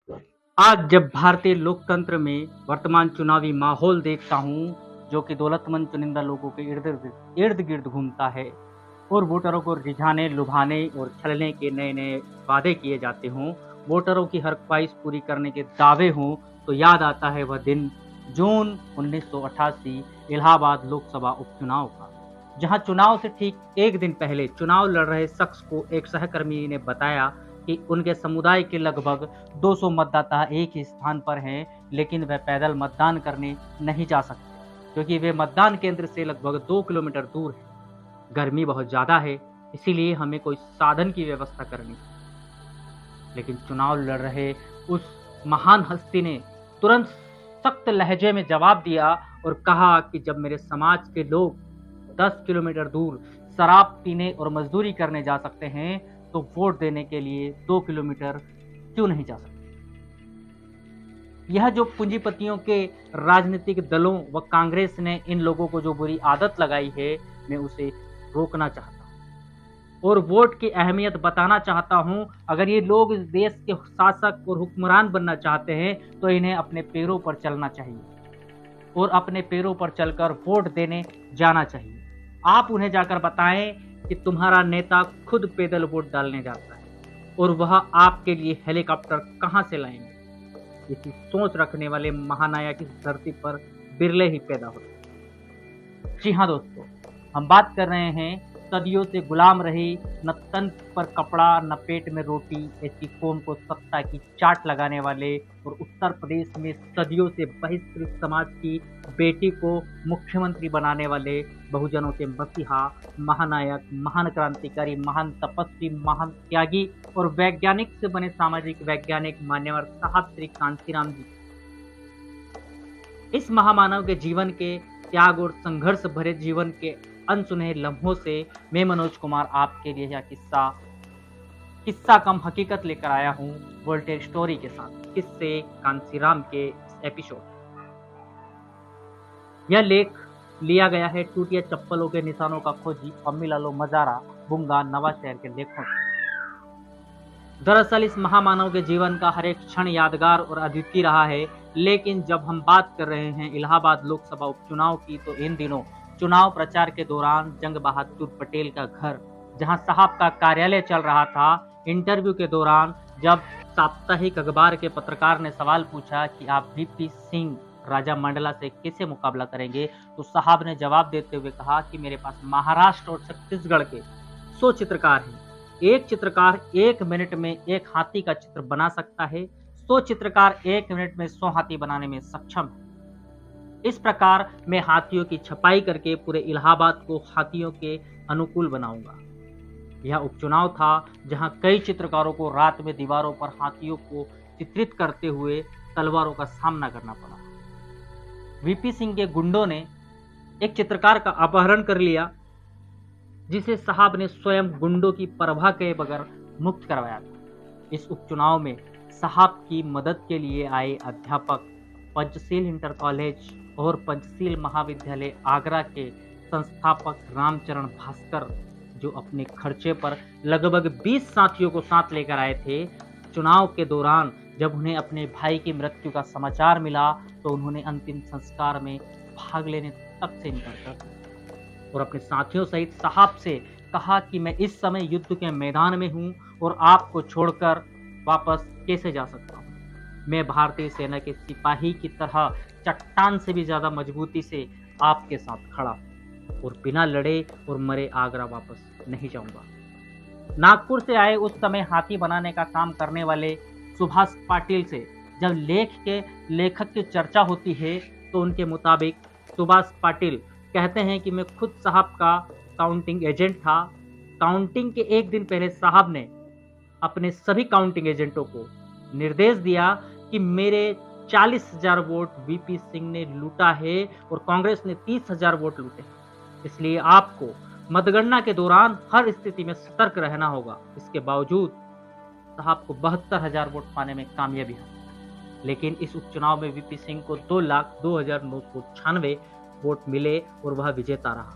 आज जब भारतीय लोकतंत्र में वर्तमान चुनावी माहौल देखता हूँ, जो कि दौलतमंद चुनिंदा लोगों के इर्द-गिर्द घूमता है और वोटरों को रिझाने, लुभाने और छलने के नए-नए वादे किए जाते हों, वोटरों की हर ख्वाहिश पूरी करने के दावे हों, तो याद आता है वह दिन जून 1988 इलाहाबाद लोकसभा उपचुनाव का, जहां चुनाव से ठीक 1 दिन पहले चुनाव लड़ रहे शख्स को एक सहकर्मी ने बताया कि उनके समुदाय के लगभग 200 मतदाता एक ही स्थान पर हैं, लेकिन वह पैदल मतदान करने नहीं जा सकते, क्योंकि वे मतदान केंद्र से लगभग 2 किलोमीटर दूर हैं। गर्मी बहुत ज़्यादा है, इसीलिए हमें कोई साधन की व्यवस्था करनी है। लेकिन चुनाव लड़ रहे उस महान हस्ती ने तुरंत सख्त लहजे में जवाब दिया और कहा कि जब मेरे समाज के लोग 10 किलोमीटर दूर शराब पीने और मजदूरी करने जा सकते हैं, तो वोट देने के लिए 2 किलोमीटर क्यों नहीं जा सकते? यह जो पूंजीपतियों के राजनीतिक दलों व कांग्रेस ने इन लोगों को जो बुरी आदत लगाई है, मैं उसे रोकना चाहता हूँ और वोट की अहमियत बताना चाहता हूँ। अगर ये लोग इस देश के शासक और हुक्मरान बनना चाहते हैं, तो इन्हें अपने पैरों पर चलना चाहिए और अपने पैरों पर चलकर वोट देने जाना चाहिए। आप उन्हें जाकर बताएं कि तुम्हारा नेता खुद पैदल वोट डालने जाता है और वह आपके लिए हेलीकॉप्टर कहां से लाएंगे। इसी सोच रखने वाले महानायक इस धरती पर बिरले ही पैदा होते हैं। जी हाँ दोस्तों, हम बात कर रहे हैं सदियों से गुलाम रही, न तन पर कपड़ा न पेट में रोटी, ऐसी कौम को सत्ता की चाट लगाने वाले और उत्तर प्रदेश में सदियों से बहिष्कृत समाज की बेटी को मुख्यमंत्री बनाने वाले बहुजनों के मसीहा, महानायक, महान क्रांतिकारी, महान तपस्वी, महान त्यागी और वैज्ञानिक से बने सामाजिक वैज्ञानिक मान्यवर साहब श्री कांशीराम जी। इस महामानव के जीवन के त्याग और संघर्ष भरे जीवन के अनसुने लम्हों से मैं मनोज कुमार आपके लिए यह किस्सा कम हकीकत लेकर आया हूँ, वोल्टेज स्टोरी के साथ किस्से कांसीराम के एपिसोड। यह लेख लिया गया है टूटिया चप्पलों के निशानों का खोजी अम्मीलालो मजारा बुंगा नवा शहर के लेखों से। दरअसल इस महामानव के जीवन का हर एक क्षण यादगार और अद्वितीय रहा है, लेकिन जब हम बात कर रहे हैं इलाहाबाद लोकसभा उपचुनाव की, तो इन दिनों चुनाव प्रचार के दौरान जंग बहादुर पटेल का घर, जहां साहब का कार्यालय चल रहा था, इंटरव्यू के दौरान जब साप्ताहिक अखबार के पत्रकार ने सवाल पूछा कि आप वीपी सिंह राजा मंडला से कैसे मुकाबला करेंगे, तो साहब ने जवाब देते हुए कहा कि मेरे पास महाराष्ट्र और छत्तीसगढ़ के 100 चित्रकार हैं। एक चित्रकार 1 मिनट में 1 हाथी का चित्र बना सकता है, 100 चित्रकार 1 मिनट में 100 हाथी बनाने में सक्षम है। इस प्रकार मैं हाथियों की छपाई करके पूरे इलाहाबाद को हाथियों के अनुकूल बनाऊंगा। यह उपचुनाव था जहां कई चित्रकारों को रात में दीवारों पर हाथियों को चित्रित करते हुए तलवारों का सामना करना पड़ा। वीपी सिंह के गुंडों ने एक चित्रकार का अपहरण कर लिया, जिसे साहब ने स्वयं गुंडों की परवाह किए बगैर मुक्त करवाया था। इस उपचुनाव में साहब की मदद के लिए आए अध्यापक पंचशील इंटर कॉलेज और पंचशील महाविद्यालय आगरा के संस्थापक रामचरण भास्कर, जो अपने खर्चे पर लगभग 20 साथियों को साथ लेकर आए थे। चुनाव के दौरान जब उन्हें अपने भाई की मृत्यु का समाचार मिला, तो उन्होंने अंतिम संस्कार में भाग लेने तक से इनकार कर दिया और अपने साथियों सहित साहब से कहा कि मैं इस समय युद्ध के मैदान में हूं और आपको छोड़कर वापस कैसे जा सकता हूं। मैं भारतीय सेना के सिपाही की तरह चट्टान से भी ज्यादा मजबूती से आपके साथ खड़ा और बिना लड़े और मरे आगरा वापस नहीं जाऊंगा। नागपुर से आए उस समय हाथी बनाने का काम करने वाले सुभाष पाटिल से जब लेखक की चर्चा होती है, तो उनके मुताबिक सुभाष पाटिल कहते हैं कि मैं खुद साहब का काउंटिंग एजेंट था। काउंटिंग के 1 दिन पहले साहब ने अपने सभी काउंटिंग एजेंटों को निर्देश दिया कि मेरे 40,000 वोट वीपी सिंह ने लूटा है और कांग्रेस ने 30,000 वोट लूटे, इसलिए आपको मतगणना के दौरान हर स्थिति में सतर्क रहना होगा। इसके बावजूद साहब को 72,000 वोट पाने में कामयाबी हासिल, लेकिन इस उपचुनाव में वीपी सिंह को 2,02,996 वोट मिले और वह विजेता रहा।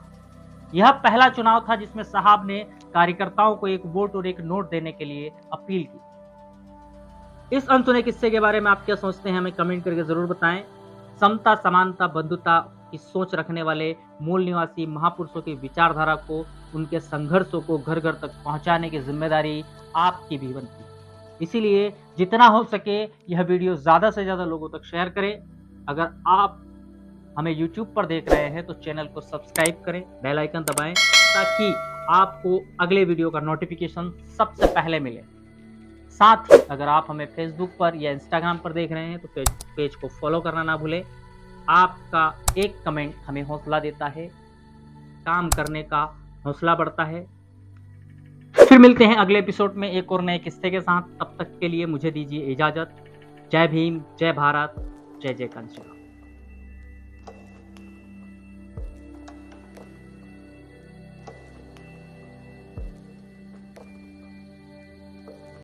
यह पहला चुनाव था जिसमें साहब ने कार्यकर्ताओं को 1 वोट और 1 नोट देने के लिए अपील की। इस अनसुने किस्से के बारे में आप क्या सोचते हैं, हमें कमेंट करके जरूर बताएं। समता, समानता, बंधुता की सोच रखने वाले मूल निवासी महापुरुषों की विचारधारा को, उनके संघर्षों को घर घर तक पहुंचाने की जिम्मेदारी आपकी भी बनती है। इसीलिए जितना हो सके यह वीडियो ज़्यादा से ज़्यादा लोगों तक शेयर करें। अगर आप हमें YouTube पर देख रहे हैं तो चैनल को सब्सक्राइब करें, बेल आइकन दबाएं ताकि आपको अगले वीडियो का नोटिफिकेशन सबसे पहले मिले। साथ ही अगर आप हमें Facebook पर या Instagram पर देख रहे हैं तो पेज को फॉलो करना ना भूलें। आपका एक कमेंट हमें हौसला देता है, काम करने का हौसला बढ़ता है। फिर मिलते हैं अगले एपिसोड में एक और नए किस्से के साथ। तब तक के लिए मुझे दीजिए इजाजत। जय भीम, जय भारत, जय जय कांशीराम।